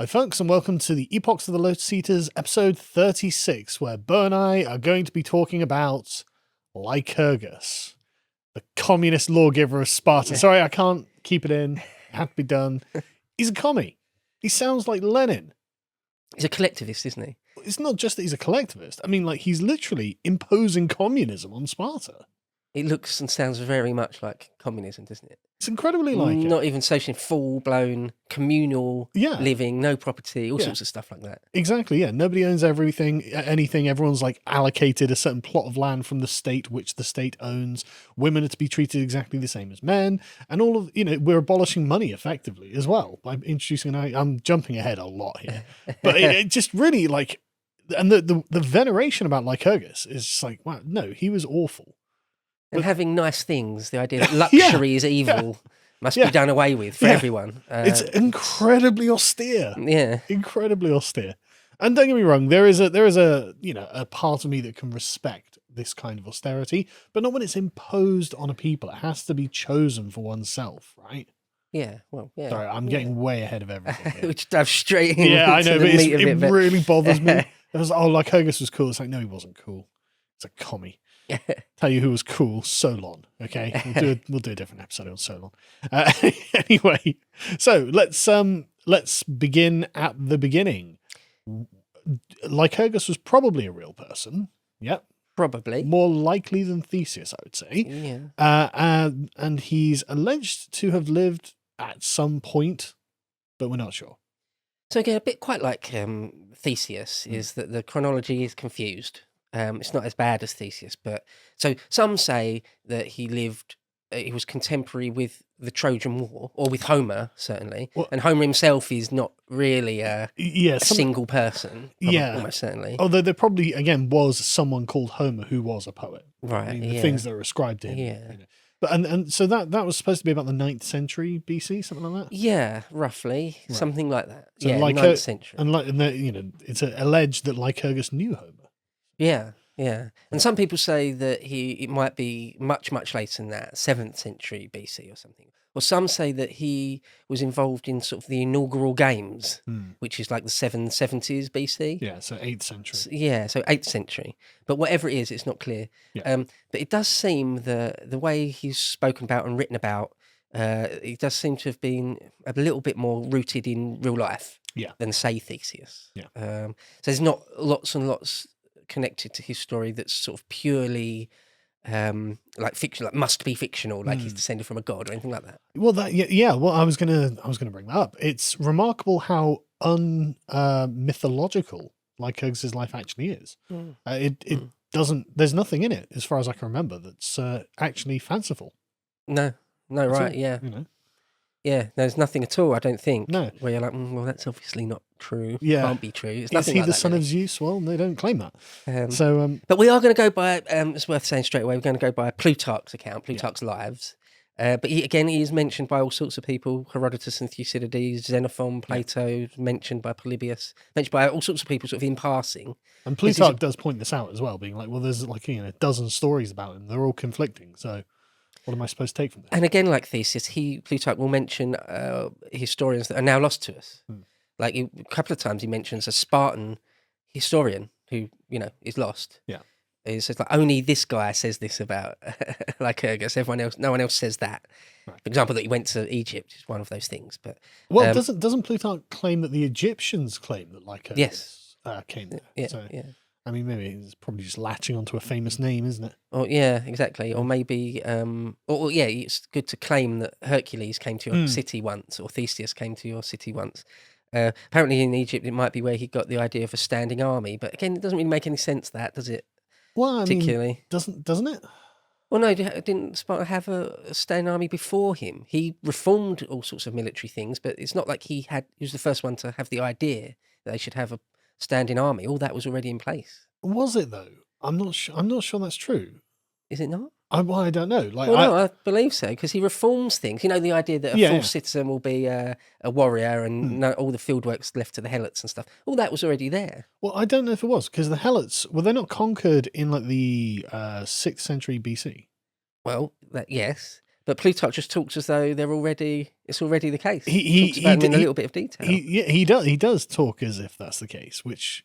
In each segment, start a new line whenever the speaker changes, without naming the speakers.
Hi folks, and welcome to the Epochs of the Lotus Eaters, episode 36, where Bo and I are going to be talking about Lycurgus, the communist lawgiver of Sparta. Sorry, I can't keep it in. It had to be done. He's a commie. He sounds like Lenin.
He's a collectivist, isn't he?
It's not just that he's a collectivist. I mean, like, he's literally imposing communism on Sparta.
It looks and sounds very much like communism, doesn't it?
It's incredibly like it.
Not even social, full-blown communal living, no property, all sorts of stuff like that.
Exactly, yeah. Nobody owns anything. Everyone's like allocated a certain plot of land from the state, which the state owns. Women are to be treated exactly the same as men. And all of, we're abolishing money effectively as well by introducing, I'm jumping ahead a lot here, but it just really like, and the veneration about Lycurgus is just like, wow, no, he was awful.
And having nice things, the idea that luxury is evil must be done away with for everyone.
It's incredibly austere.
Yeah.
Incredibly austere. And don't get me wrong, there is a part of me that can respect this kind of austerity, but not when it's imposed on a people. It has to be chosen for oneself, right?
Yeah, well, yeah.
Sorry, I'm getting way ahead of everything here.
Which dive straight in.
Yeah, I know, but it
but
really bothers me. It was, Lycurgus was cool. It's like, no, he wasn't cool. It's a commie. Tell you who was cool, Solon. Okay, we'll do a different episode on Solon. Anyway, so let's begin at the beginning. Lycurgus was probably a real person. Yep,
probably
more likely than Theseus, I would say.
Yeah,
and he's alleged to have lived at some point, but we're not sure.
So again, a bit quite like Theseus is that the chronology is confused. It's not as bad as Theseus, but so some say that he was contemporary with the Trojan War, or with Homer, certainly. Well, and Homer himself is not really a single person, almost certainly.
Although there probably, again, was someone called Homer who was a poet.
Right,
I mean, the things that are ascribed to him.
Yeah.
But and so that was supposed to be about the 9th century BC, something like that?
Yeah, roughly. Right. Something like that. So
9th
century.
And it's alleged that Lycurgus knew Homer.
Yeah, yeah. And some people say that it might be much, much later than that, 7th century BC or something. Or some say that he was involved in sort of the inaugural games, which is like the 770s BC.
Yeah, so 8th century.
So 8th century. But whatever it is, it's not clear.
Yeah.
But it does seem the way he's spoken about and written about, it does seem to have been a little bit more rooted in real life than, say, Theseus.
Yeah.
So there's not lots and lots connected to his story that's sort of purely like fiction, like must be fictional, like he's descended from a god or anything like that.
Well, well, I was gonna bring that up. It's remarkable how mythological Lycurgus' life actually is. It doesn't. There's nothing in it, as far as I can remember, that's actually fanciful.
No, right? Yeah. Yeah, there's nothing at all, I don't think.
No.
Where you're like, well, that's obviously not true.
Yeah.
Can't be true. It's
Is he
like
the
that,
son
really.
of Zeus? Well, they don't claim that.
But we are going to go by, it's worth saying straight away, we're going to go by Plutarch's account, Plutarch's Lives. But he is mentioned by all sorts of people, Herodotus and Thucydides, Xenophon, Plato, mentioned by Polybius, mentioned by all sorts of people sort of in passing.
And Plutarch does point this out as well, being like, well, there's like, a dozen stories about him. They're all conflicting, so... what am I supposed to take from this?
And again, like Theseus, Plutarch will mention historians that are now lost to us. Like a couple of times he mentions a Spartan historian who, is lost.
Yeah.
He says, like, only this guy says this about Lycurgus. Everyone else, no one else says that. Right. For example, that he went to Egypt is one of those things. But
doesn't Plutarch claim that the Egyptians claim that Lycurgus came there?
Yeah.
I mean, maybe it's probably just latching onto a famous name, isn't it?
Oh, yeah, exactly. Or maybe, it's good to claim that Hercules came to your city once, or Theseus came to your city once. Apparently in Egypt, it might be where he got the idea of a standing army. But again, it doesn't really make any sense, does it?
Well,
particularly.
Doesn't it?
Well, no, didn't Sparta have a standing army before him? He reformed all sorts of military things, but it's not like he was the first one to have the idea that they should have a standing army. All that was already in place.
Was it though? I'm not sure that's true.
Is it not?
I don't know. Like,
I believe so, because he reforms things. The idea that a full citizen will be a warrior and all the field work's left to the helots and stuff. All that was already there.
Well, I don't know if it was, because the helots, were they not conquered in like the 6th century BC?
Well, yes. But Plutarch just talks as though it's already the case.
He
Talks about them in a little bit of detail.
He does talk as if that's the case, which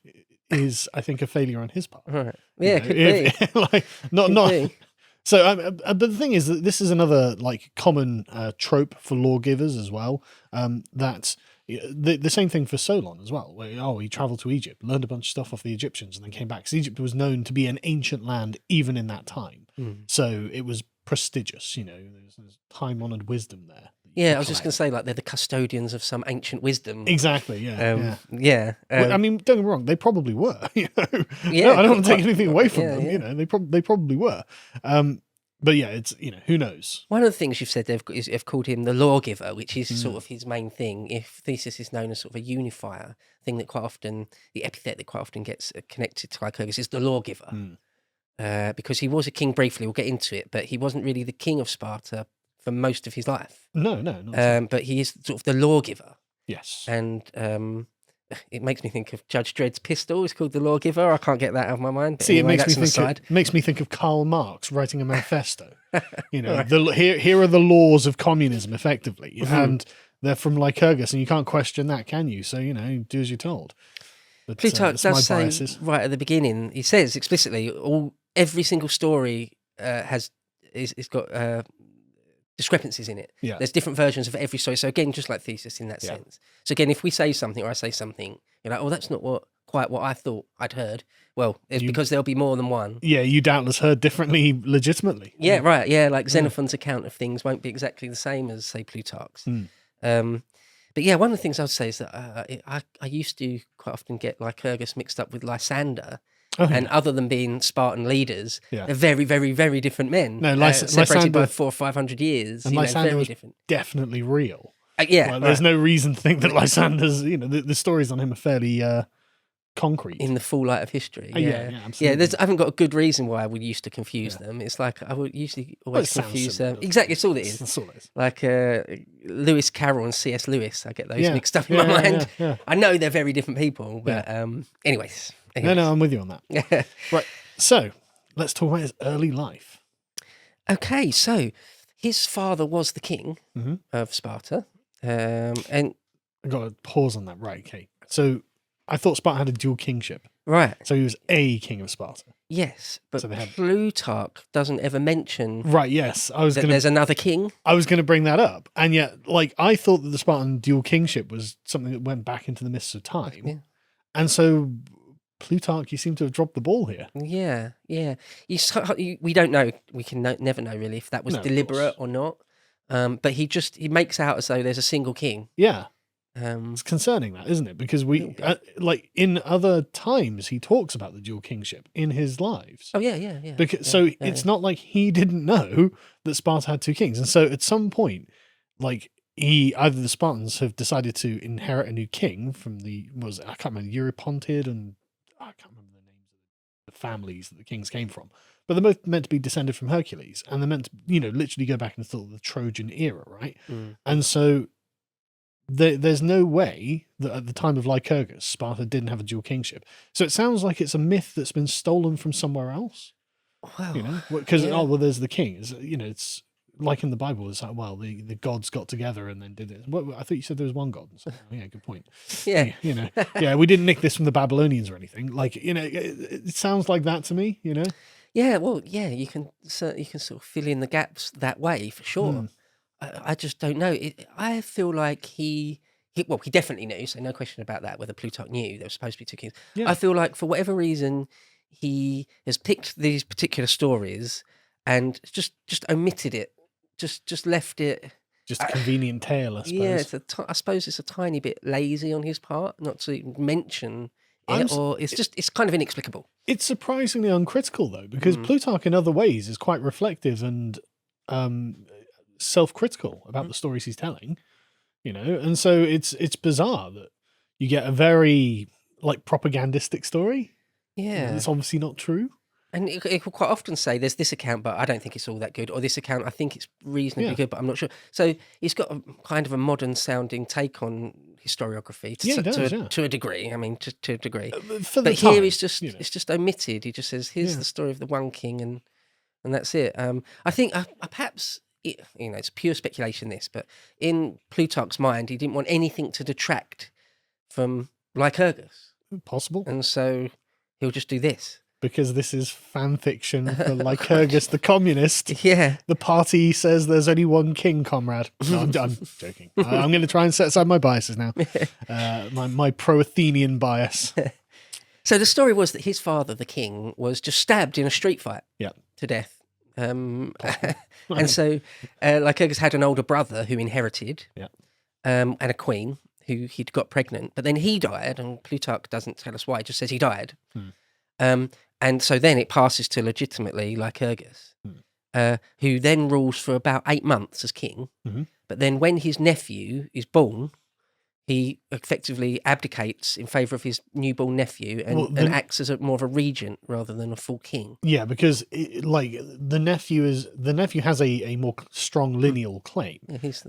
is, I think, a failure on his part.
Right. Yeah, could be.
Like, not.
Be.
So, but the thing is that this is another like common trope for lawgivers as well. That the same thing for Solon as well. Where, he traveled to Egypt, learned a bunch of stuff off the Egyptians, and then came back. Because Egypt was known to be an ancient land even in that time, so it was prestigious. There's time-honored wisdom there.
Yeah, I was just going to say, like, they're the custodians of some ancient wisdom.
Exactly. Yeah.
Well,
I mean, don't get me wrong; they probably were.
Yeah,
I don't want to take anything away from them.
yeah.
They probably were. But yeah, it's who knows.
One of the things you've said they've called him the lawgiver, which is sort of his main thing. If Theseus is known as sort of a unifier, thing that quite often, the epithet that quite often gets connected to Lycurgus is the lawgiver. Because he was a king briefly, we'll get into it, but he wasn't really the king of Sparta for most of his life.
No, not
but he is sort of the lawgiver.
yes.
And it makes me think of Judge Dredd's pistol. It's called the lawgiver. I can't get that out of my mind. But
See,
anyway,
it makes me think of Karl Marx writing a manifesto. Here are the laws of communism, effectively, and they're from Lycurgus, and you can't question that, can you? So do as you're told. But,
Plutarch does say
biases.
right at the beginning. He says explicitly, every single story has got discrepancies in it.
Yeah.
There's different versions of every story. So again, just like Theseus in that sense. So again, if we say something or I say something, you're like, oh, that's not quite what I thought I'd heard. Well, it's because there'll be more than one. Yeah,
you doubtless heard differently legitimately.
Yeah, right. Yeah, like Xenophon's account of things won't be exactly the same as, say, Plutarch's. But yeah, one of the things I would say is that I used to quite often get Lycurgus mixed up with Lysander. And other than being Spartan leaders, they're very, very, very different men.
No,
separated
Lysander,
by 400 or 500 years.
And Lysander
very
was
different.
definitely real.
There's
no reason to think that Lysander's. The stories on him are fairly concrete
in the full light of history.
Absolutely.
Yeah, I haven't got a good reason why I would used to confuse them. It's like I would usually always confuse them. Exactly, it's all it is.
That's all it is.
Like Lewis Carroll and C.S. Lewis, I get those mixed up in my mind.
Yeah.
I know they're very different people, but anyways.
No, I'm with you on that. Right, so let's talk about his early life.
Okay, so his father was the king of Sparta, and
I've got to pause on that. Right, okay. So I thought Sparta had a dual kingship.
Right.
So he was a king of Sparta.
Yes, but Plutarch doesn't ever mention.
Right. Yes,
there's another king.
I was going to bring that up, and yet, I thought that the Spartan dual kingship was something that went back into the mists of time, and so Plutarch, you seem to have dropped the ball here.
Yeah. We don't know. We can never know really if that was deliberate or not. But he makes out as though there's a single king.
Yeah. It's concerning, that, isn't it? Because we, in other times, he talks about the dual kingship in his lives.
Oh yeah.
Because it's not like he didn't know that Sparta had two kings, and so at some point, either the Spartans have decided to inherit a new king from I can't remember, Eurypontid, and I can't remember the names of the families that the kings came from, but they're both meant to be descended from Hercules, and they're meant to, literally go back into sort of the Trojan era, right? And so there's no way that at the time of Lycurgus, Sparta didn't have a dual kingship. So it sounds like it's a myth that's been stolen from somewhere else.
Wow.
Because there's the king. It's like in the Bible, it's like, well, the gods got together and then did it. Well, I thought you said there was one god. So, yeah, good point.
Yeah.
We didn't nick this from the Babylonians or anything. It sounds like that to me,
Yeah, well, yeah, you can sort of fill in the gaps that way for sure. I just don't know. I feel like he definitely knew, so no question about that, whether Plutarch knew there was supposed to be two kings. Yeah. I feel like for whatever reason, he has picked these particular stories and just omitted it. Just left it.
Just a convenient tale, I suppose.
Yeah, I suppose it's a tiny bit lazy on his part not to mention it, or it's kind of inexplicable. It's
surprisingly uncritical, though, because Plutarch in other ways is quite reflective and self-critical about the stories he's telling, and so it's bizarre that you get a very propagandistic story.
Yeah,
it's obviously not true.
And it will quite often say, there's this account, but I don't think it's all that good. Or this account, I think it's reasonably good, but I'm not sure. So he's got a kind of a modern sounding take on historiography to a degree. I mean, to a degree. But here it's just omitted. He just says, here's the story of the one king, and that's it. I think perhaps it's pure speculation. This, but in Plutarch's mind, he didn't want anything to detract from Lycurgus,
Possible.
and so he'll just do this.
Because this is fan fiction for Lycurgus the communist.
Yeah.
The party says there's only one king, comrade. No, I'm joking. I'm going to try and set aside my biases now. My pro-Athenian bias.
So the story was that his father, the king, was just stabbed in a street fight to death. And so Lycurgus had an older brother who inherited, and a queen who he'd got pregnant. But then he died, and Plutarch doesn't tell us why. He just says he died. And so then it passes to legitimately Lycurgus, who then rules for about 8 months as king. But then when his nephew is born, he effectively abdicates in favour of his newborn nephew and acts as more of a regent rather than a full king.
Yeah, because the nephew has a more strong lineal claim.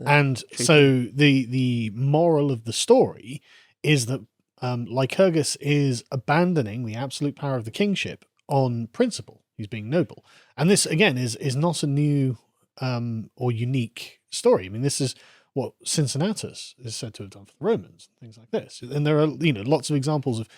And so the moral of the story is that Lycurgus is abandoning the absolute power of the kingship on principle. He's being noble. And this, again, is not a new or unique story. I mean, this is what Cincinnatus is said to have done for the Romans, things like this. And there are, lots of examples of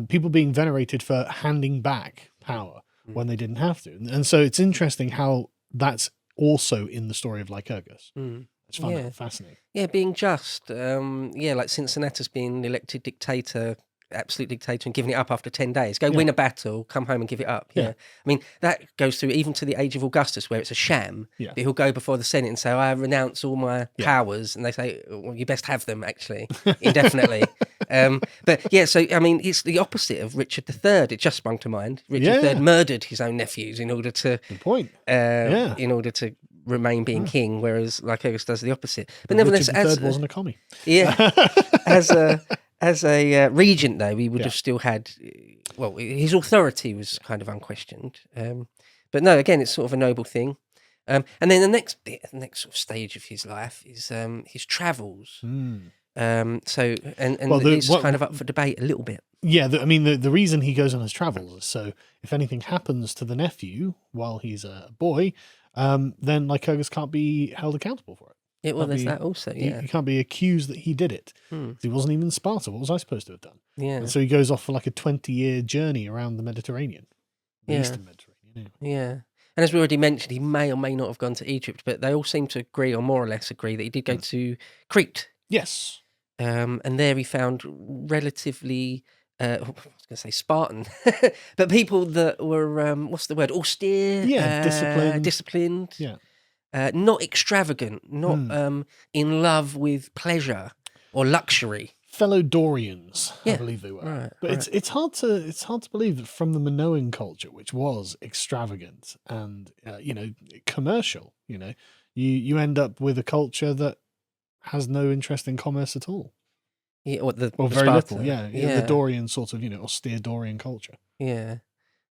people being venerated for handing back power when they didn't have to. And so it's interesting how that's also in the story of Lycurgus. I just find that fascinating.
Yeah, being just. Like Cincinnatus being elected dictator, absolute dictator, and giving it up after 10 days. Go win a battle, come home and give it up. Yeah. I mean, that goes through even to the age of Augustus, where it's a sham. But he'll go before the Senate and say, I renounce all my powers. And they say, well, you best have them, actually, indefinitely. So, I mean, it's the opposite of Richard III. It just sprung to mind. Richard III murdered his own nephews in order to...
Good point.
In order to remain being king, whereas Lycurgus does the opposite. But nevertheless,
Richard III wasn't a commie.
Yeah, as a regent, though, he would have still had. Well, his authority was kind of unquestioned. But no, again, it's sort of a noble thing. And then the next sort of stage of his life is his travels. This is kind of up for debate a little bit.
Yeah, the reason he goes on his travels is so if anything happens to the nephew while he's a boy, then Lycurgus can't be held accountable for it.
Yeah, well, there's that also,
He can't be accused that he did it. He wasn't even in Sparta. What was I supposed to have done?
Yeah.
And so he goes off for like a 20-year journey around the Mediterranean. The Eastern Mediterranean. Anyway.
Yeah. And as we already mentioned, he may or may not have gone to Egypt, but they all seem to agree, or more or less agree, that he did go to Crete.
Yes.
And there he found relatively... I was going to say Spartan, but people that were, what's the word, austere? Disciplined.
Yeah.
Not extravagant, not in love with pleasure or luxury.
Fellow Dorians, I believe they were.
Right,
but it's hard to believe that from the Minoan culture, which was extravagant and commercial, you end up with a culture that has no interest in commerce at all.
Yeah, or
very
Sparta.
little. Yeah, the Dorian sort of austere Dorian culture.
Yeah.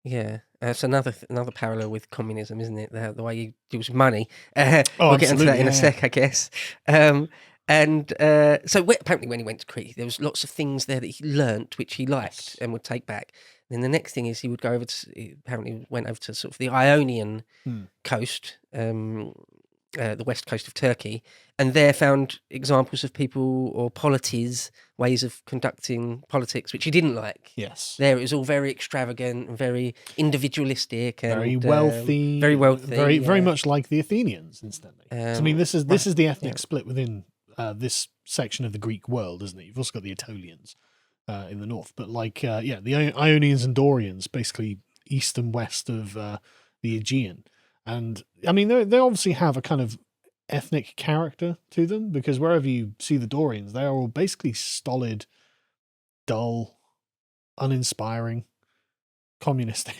It's another parallel with communism, isn't it? The way you use money. We'll get into that in a sec, I guess. So apparently when he went to Crete, there was lots of things there that he learnt which he liked and would take back. Then the next thing is he would go over to, he apparently went over to sort of the Ionian coast, the west coast of Turkey, and there found examples of people or polities, ways of conducting politics, which he didn't like.
Yes.
There it was all very extravagant and very individualistic and
very wealthy. Very much like the Athenians, incidentally. I mean, this is the ethnic split within this section of the Greek world, isn't it? You've also got the Aetolians in the north, but the Ionians and Dorians, basically east and west of the Aegean. And I mean, they obviously have a kind of ethnic character to them, because wherever you see the Dorians, they are all basically stolid, dull, uninspiring, communistic.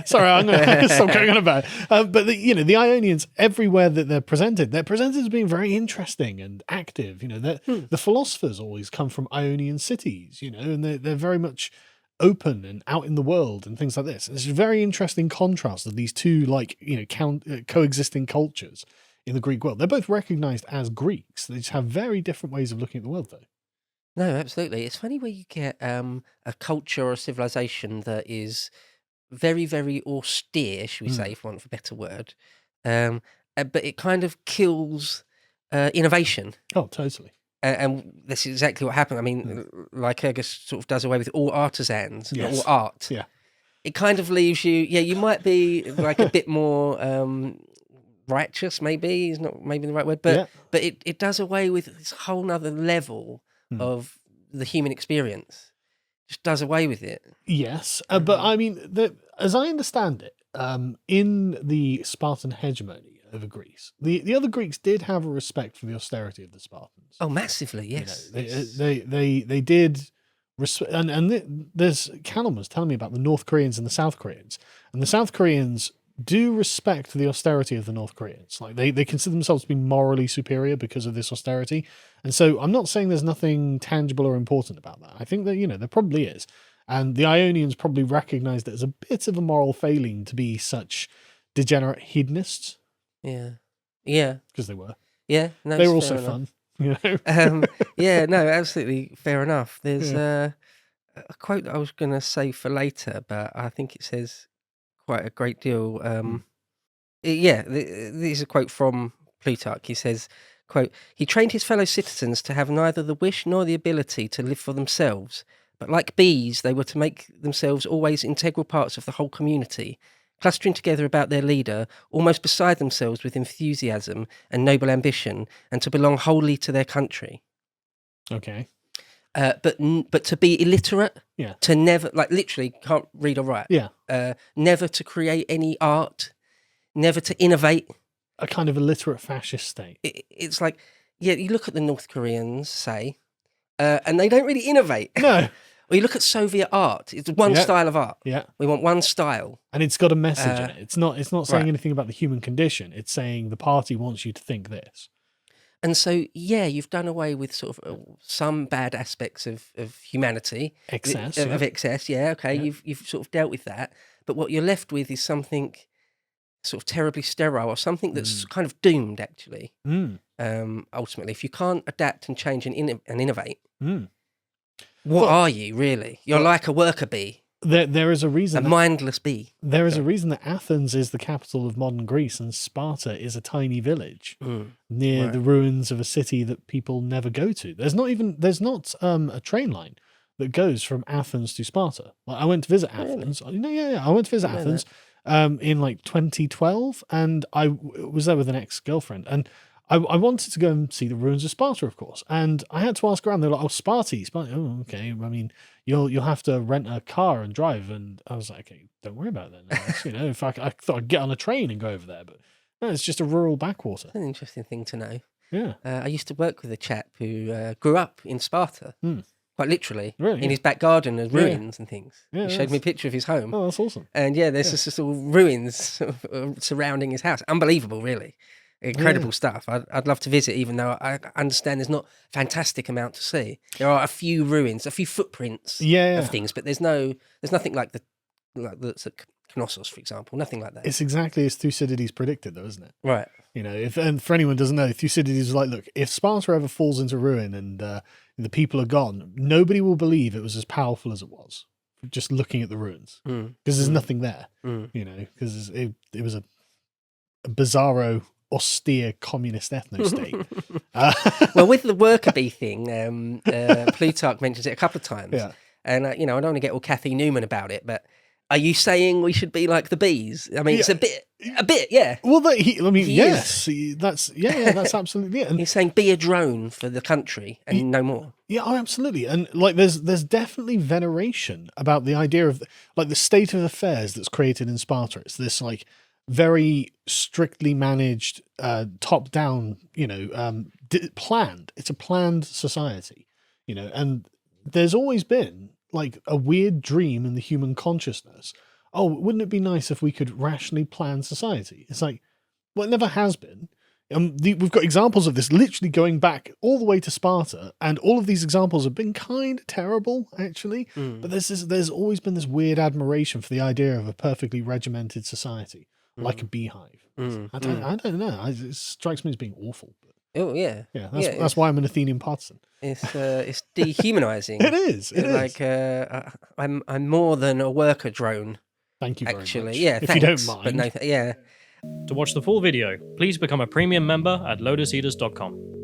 Sorry, I'm going to stop going on about it. But the Ionians, everywhere that they're presented as being very interesting and active. The philosophers always come from Ionian cities, and they're very much open and out in the world and things like this. It's a very interesting contrast of these two coexisting cultures in the Greek world. They're both recognized as Greeks. They just have very different ways of looking at the world, though.
No, absolutely. It's funny where you get a culture or a civilization that is very, very austere, should we say, for want of a better word, but it kind of kills innovation.
Oh, totally.
And this is exactly what happened. I mean, Lycurgus sort of does away with all artisans,
Yes.
all art.
Yeah.
It kind of leaves you, you might be like a bit more righteous, maybe is not maybe the right word, but it does away with this whole nother level of the human experience. Just does away with it.
Yes, but I mean, as I understand it, in the Spartan hegemony over Greece, the other Greeks did have a respect for the austerity of the Spartans.
Oh, massively, yes.
They did respect, and there's Callum was telling me about the North Koreans and the South Koreans, and the South Koreans do respect the austerity of the North Koreans. Like they consider themselves to be morally superior because of this austerity. And so I'm not saying there's nothing tangible or important about that. I think that, there probably is. And the Ionians probably recognized it as a bit of a moral failing to be such degenerate hedonists.
Yeah. Yeah.
Because they were.
Yeah. No,
they were also fun.
Yeah, no, absolutely fair enough. There's a quote that I was going to say for later, but I think it says quite a great deal. This is a quote from Plutarch. He says, quote, "He trained his fellow citizens to have neither the wish nor the ability to live for themselves, but like bees, they were to make themselves always integral parts of the whole community, clustering together about their leader, almost beside themselves with enthusiasm and noble ambition, and to belong wholly to their country."
Okay.
But to be illiterate, to never, like literally can't read or write, never to create any art, never to innovate.
A kind of illiterate fascist state.
It's like, you look at the North Koreans, say, and they don't really innovate.
No.
Or you look at Soviet art; it's one style of art.
Yeah,
we want one style,
and it's got a message in it. It's not saying anything about the human condition. It's saying the party wants you to think this.
And so, you've done away with sort of some bad aspects of humanity,
excess,
of excess. Yeah, okay, you've sort of dealt with that, but what you're left with is something sort of terribly sterile, or something that's kind of doomed. Actually, ultimately, if you can't adapt and change and innovate. What are you really? You're like a worker bee.
There is a reason.
A mindless bee.
There is a reason that Athens is the capital of modern Greece and Sparta is a tiny village near the ruins of a city that people never go to. There's not a train line that goes from Athens to Sparta. Like, I went to visit Athens. Really? I went to visit Athens in like 2012, and I was there with an ex-girlfriend, and I wanted to go and see the ruins of Sparta, of course, and I had to ask around. They were like, "Oh, Sparta. Oh, okay. I mean, you'll have to rent a car and drive." And I was like, "Okay, don't worry about it then." If I thought I'd get on a train and go over there, but no, it's just a rural backwater.
That's an interesting thing to know.
Yeah,
I used to work with a chap who grew up in Sparta, quite literally,
really,
in his back garden, and ruins and things.
Yeah,
he showed me a picture of his home.
Oh, that's awesome.
And there's just all ruins surrounding his house. Unbelievable, really. Incredible stuff. I'd love to visit, even though I understand there's not a fantastic amount to see. There are a few ruins, a few footprints of things, but there's nothing like the Knossos, for example. Nothing like that.
It's exactly as Thucydides predicted, though, isn't it?
Right.
And for anyone who doesn't know, Thucydides was like, look, if Sparta ever falls into ruin and the people are gone, nobody will believe it was as powerful as it was. Just looking at the ruins, because there's nothing there. Because it was a bizarro, austere communist ethno-state.
Well, with the worker bee thing, Plutarch mentions it a couple of times.
Yeah.
And, I don't want to get all Kathy Newman about it, but are you saying we should be like the bees? I mean, it's a bit, yeah.
Well, yes, that's absolutely it. And
he's saying be a drone for the country and no more.
Yeah, absolutely. And like, there's definitely veneration about the idea of like the state of affairs that's created in Sparta. It's this like very strictly managed, top down, planned. It's a planned society, and there's always been like a weird dream in the human consciousness. Oh, wouldn't it be nice if we could rationally plan society? It's like, well, it never has been. We've got examples of this literally going back all the way to Sparta, and all of these examples have been kind of terrible, actually. But there's always been this weird admiration for the idea of a perfectly regimented society, like a beehive. I don't know. It strikes me as being awful. But
oh yeah,
that's why I'm an Athenian partisan.
It's dehumanizing.
It is.
Like I'm more than a worker drone.
Thank you very much.
Actually, yeah.
If
thanks,
you don't mind,
but no, yeah.
To watch the full video, please become a premium member at lotuseaters.com.